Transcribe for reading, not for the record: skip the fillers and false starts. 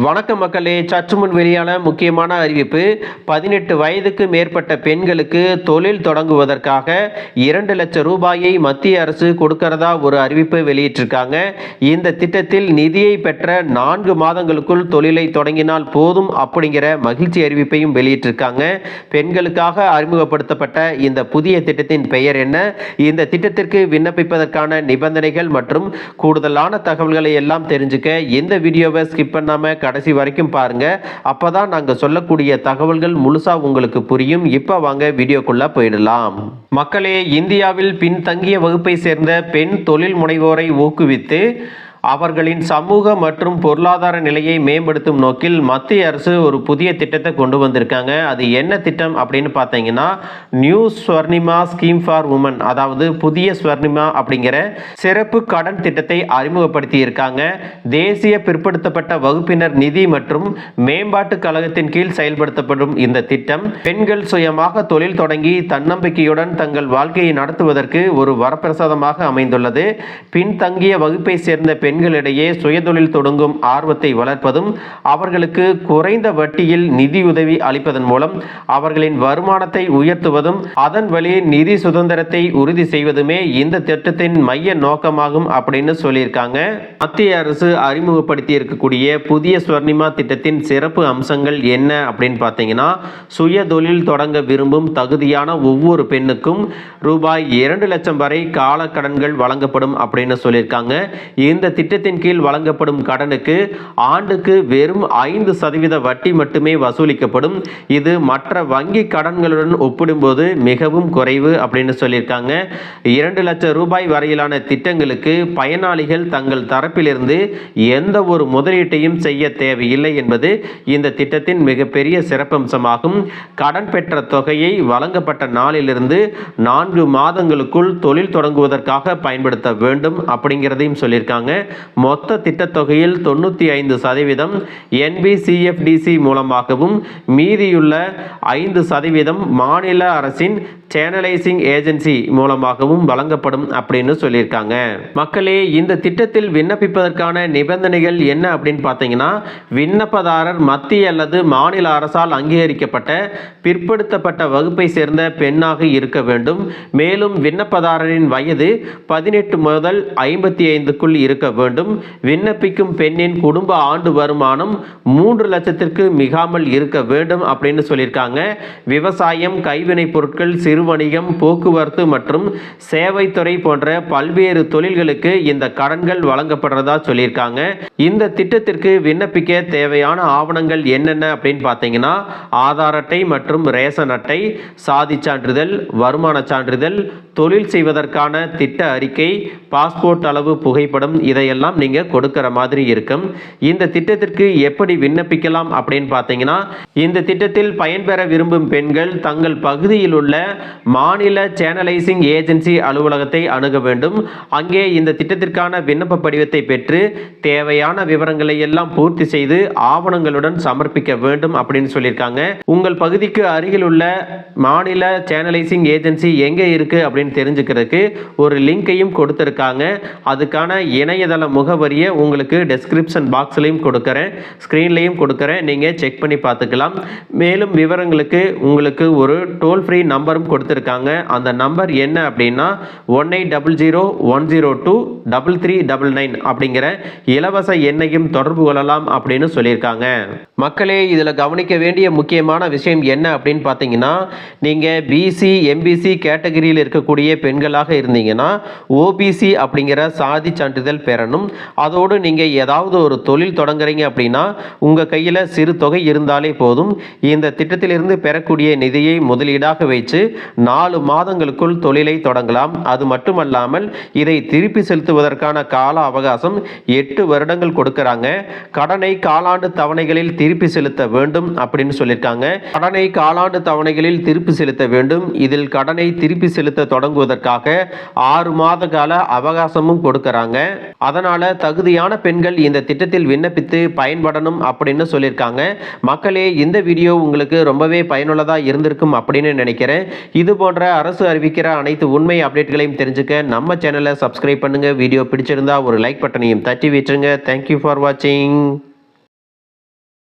வணக்க மக்களே, சற்று முன் வெளியான முக்கியமான அறிவிப்பு. 18 வயதுக்கு மேற்பட்ட பெண்களுக்கு தொழில் தொடங்குவதற்காக 2 லட்சம் ரூபாயை மத்திய அரசு கொடுக்கிறதா ஒரு அறிவிப்பு வெளியிட்டிருக்காங்க. இந்த திட்டத்தில் நிதியை பெற்ற 4 மாதங்களுக்குள் தொழிலை தொடங்கினால் போதும் அப்படிங்கிற மகிழ்ச்சி அறிவிப்பையும் வெளியிட்டிருக்காங்க. பெண்களுக்காக அறிமுகப்படுத்தப்பட்ட இந்த புதிய திட்டத்தின் பெயர் என்ன, இந்த திட்டத்திற்கு விண்ணப்பிப்பதற்கான நிபந்தனைகள் மற்றும் கூடுதலான தகவல்களை எல்லாம் தெரிஞ்சுக்க இந்த வீடியோவை ஸ்கிப் பண்ணாம கடைசி வரைக்கும் பாருங்க. அப்பதான் நாங்க சொல்லக்கூடிய தகவல்கள் முழுசா உங்களுக்கு புரியும். இப்ப வாங்க வீடியோக்குள்ள போயிடலாம். மக்களே, இந்தியாவில் பின்தங்கிய வகுப்பை சேர்ந்த பெண் தொழில் முனைவோரை ஊக்குவித்து அவர்களின் சமூக மற்றும் பொருளாதார நிலையை மேம்படுத்தும் நோக்கில் மத்திய அரசு ஒரு புதிய திட்டத்தை கொண்டு வந்திருக்காங்க. அது என்ன திட்டம் அப்படின்னு பார்த்தீங்கன்னா, நியூ ஸ்வர்ணிமா ஸ்கீம் ஃபார் உமன், அதாவது புதிய ஸ்வர்ணிமா அப்படிங்கிற சிறப்பு கடன் திட்டத்தை அறிமுகப்படுத்தி இருக்காங்க. தேசிய பிற்படுத்தப்பட்ட வகுப்பினர் நிதி மற்றும் மேம்பாட்டு கழகத்தின் கீழ் செயல்படுத்தப்படும் இந்த திட்டம் பெண்கள் சுயமாக தொழில் தொடங்கி தன்னம்பிக்கையுடன் தங்கள் வாழ்க்கையை நடத்துவதற்கு ஒரு வரப்பிரசாதமாக அமைந்துள்ளது. பின்தங்கிய வகுப்பை சேர்ந்த பெண்களிடையே சுயதொழில் தொடங்கும் ஆர்வத்தை வளர்ப்பதும் அவர்களுக்கு குறைந்த வட்டியில் நிதியுதவி அளிப்பதன் மூலம் அவர்களின் வருமானத்தை உயர்த்துவதும் அதன் வழி நிதி சுதந்திரத்தை உறுதி செய்வதுமே இந்த திட்டத்தின் மைய நோக்கமாகும் அப்படின்னு சொல்லியிருக்காங்க. மத்திய அரசு அறிமுகப்படுத்தி இருக்கக்கூடிய புதிய ஸ்வர்ணிமா திட்டத்தின் சிறப்பு அம்சங்கள் என்ன அப்படின்னு பார்த்தீங்கன்னா, சுயதொழில் தொடங்க விரும்பும் தகுதியான ஒவ்வொரு பெண்ணுக்கும் ரூபாய் 2 லட்சம் வரை கால கடன்கள் வழங்கப்படும் அப்படின்னு சொல்லியிருக்காங்க. இந்த திட்டத்தின் கீழ் வழங்கப்படும் கடனுக்கு ஆண்டுக்கு வெறும் 5% வட்டி மட்டுமே வசூலிக்கப்படும். இது மற்ற வங்கி கடன்களுடன் ஒப்பிடும்போது மிகவும் குறைவு அப்படின்னு சொல்லியிருக்காங்க. 2 லட்சம் ரூபாய் வரையிலான திட்டங்களுக்கு பயனாளிகள் தங்கள் தரப்பிலிருந்து எந்த ஒரு முதலீட்டையும் செய்ய தேவையில்லை என்பது இந்த திட்டத்தின் மிகப்பெரிய சிறப்பம்சமாகும். கடன் பெற்ற தொகையை வழங்கப்பட்ட நாளிலிருந்து 4 மாதங்களுக்குள் தொழில் தொடங்குவதற்காக பயன்படுத்த வேண்டும் அப்படிங்கிறதையும் சொல்லியிருக்காங்க. மொத்த திட்டத்தொகையில் 95% NBCFDC மூலமாகவும் மீதியுள்ள 5% மாநில அரசின் சேனலைசிங் ஏஜென்சி மூலமாகவும் வழங்கப்படும் அப்படின்னு சொல்லியிருக்காங்க. மக்களே, இந்த திட்டத்தில் விண்ணப்பிப்பதற்கான நிபந்தனைகள் என்ன அப்படின்னு பார்த்தீங்கன்னா, விண்ணப்பதாரர் மத்திய அல்லது மாநில அரசால் அங்கீகரிக்கப்பட்ட பிற்படுத்தப்பட்ட வகுப்பை சேர்ந்த பெண்ணாக இருக்க வேண்டும். மேலும் விண்ணப்பதாரரின் வயது 18 முதல் 55க்குள் இருக்க வேண்டும். விண்ணப்பிக்கும் பெண்ணின் குடும்ப ஆண்டு வருமானம் 3 லட்சத்திற்கு மிகாமல் இருக்க வேண்டும் அப்படின்னு சொல்லியிருக்காங்க. விவசாயம், கைவினை பொருட்கள், சிறு வணிகம், போக்குவரத்து மற்றும் சேவைத்துறை போன்ற பல்வேறு தொழில்களுக்கு இந்த கடன்கள் வழங்கப்படுறதா சொல்லியிருக்காங்க. இந்த திட்டத்திற்கு விண்ணப்பிக்க தேவையான ஆவணங்கள் என்னென்ன அப்படின்னு பார்த்தீங்கன்னா, ஆதார் அட்டை மற்றும் ரேஷன் அட்டை, சாதி சான்றிதழ், வருமான சான்றிதழ், தொழில் செய்வதற்கான திட்ட அறிக்கை, பாஸ்போர்ட் அளவு புகைப்படம், இதையெல்லாம் நீங்க கொடுக்கிற மாதிரி இருக்கும். இந்த திட்டத்திற்கு எப்படி விண்ணப்பிக்கலாம் அப்படின்னு பார்த்தீங்கன்னா, இந்த திட்டத்தில் பயன்பெற விரும்பும் பெண்கள் தங்கள் பகுதியில் உள்ள மாநில சேனலைசிங் ஏஜென்சி அலுவலகத்தை அணுக வேண்டும். அங்கே இந்த திட்டத்திற்கான விண்ணப்ப படிவத்தை பெற்று தேவையான விவரங்களை எல்லாம் பூர்த்தி செய்து ஆவணங்களுடன் சமர்ப்பிக்க வேண்டும் அப்படின்னு சொல்லியிருக்காங்க. உங்கள் பகுதிக்கு அருகில் உள்ள மாநில சேனலைசிங் ஏஜென்சி எங்கே இருக்கு அப்படின்னு தெரிஞ்சுக்கிறதுக்கு ஒரு லிங்கையும் கொடுத்திருக்காங்க. அதுக்கான இணையதள முகவரியை உங்களுக்கு டெஸ்கிரிப்ஷன் பாக்ஸ்லையும் கொடுக்கிறேன், ஸ்கிரீன்லையும் கொடுக்கிறேன், நீங்க செக் பண்ணி பார்த்துக்கலாம். மேலும் விவரங்களுக்கு உங்களுக்கு ஒரு டோல் ஃப்ரீ நம்பரும் கொடுத்திருக்காங்க. அந்த நம்பர் என்ன அப்படின்னா 1800102399 அப்படிங்கிற இலவச எண்ணையும் தொடர்பு கொள்ளலாம் அப்படின்னு சொல்லியிருக்காங்க. மக்களே, இதில் கவனிக்க வேண்டிய முக்கியமான விஷயம் என்ன அப்படின்னு பார்த்தீங்கன்னா, நீங்கள் பிசி எம்பிசி கேட்டகரியில் இருக்கக்கூடிய பெண்களாக இருந்தீங்கன்னா ஓபிசி அப்படிங்கிற சாதி சான்றிதழ் பெறணும். அதோடு நீங்கள் ஏதாவது ஒரு தொழில் தொடங்குறீங்க அப்படின்னா உங்கள் கையில் சிறு தொகை இருந்தாலே போதும். இந்த திட்டத்திலிருந்து பெறக்கூடிய நிதியை முதலீடாக வைத்து 4 மாதங்களுக்குள் தொழிலை தொடங்கலாம். அது மட்டுமல்லாமல் இதை திருப்பி செலுத்துவதற்கான கால அவகாசம் 8 வருடங்கள் கொடுக்கறாங்க. கடனை காலாண்டு தவணைகளில் திருப்பி செலுத்த வேண்டும் அப்படின்னு சொல்லியிருக்காங்க. கடனை காலாண்டு தவணைகளில் திருப்பி செலுத்த வேண்டும். இதில் கடனை திருப்பி செலுத்த தொடங்குவதற்காக 6 மாத கால அவகாசமும் கொடுக்கறாங்க. அதனால தகுதியான பெண்கள் இந்த திட்டத்தில் விண்ணப்பித்து பயன்படணும் அப்படின்னு சொல்லியிருக்காங்க. மக்களே, இந்த வீடியோ உங்களுக்கு ரொம்பவே பயனுள்ளதா இருந்திருக்கும் அப்படின்னு நினைக்கிறேன். இது போன்ற அரசு அறிவிக்கிற அனைத்து உண்மை அப்டேட்களையும் தெரிஞ்சுக்க நம்ம சேனலை சப்ஸ்கிரைப் பண்ணுங்க. வீடியோ பிடிச்சிருந்தா ஒரு லைக் பட்டனையும் தட்டி விட்டுருங்க. தேங்க்யூ ஃபார் வாட்சிங்.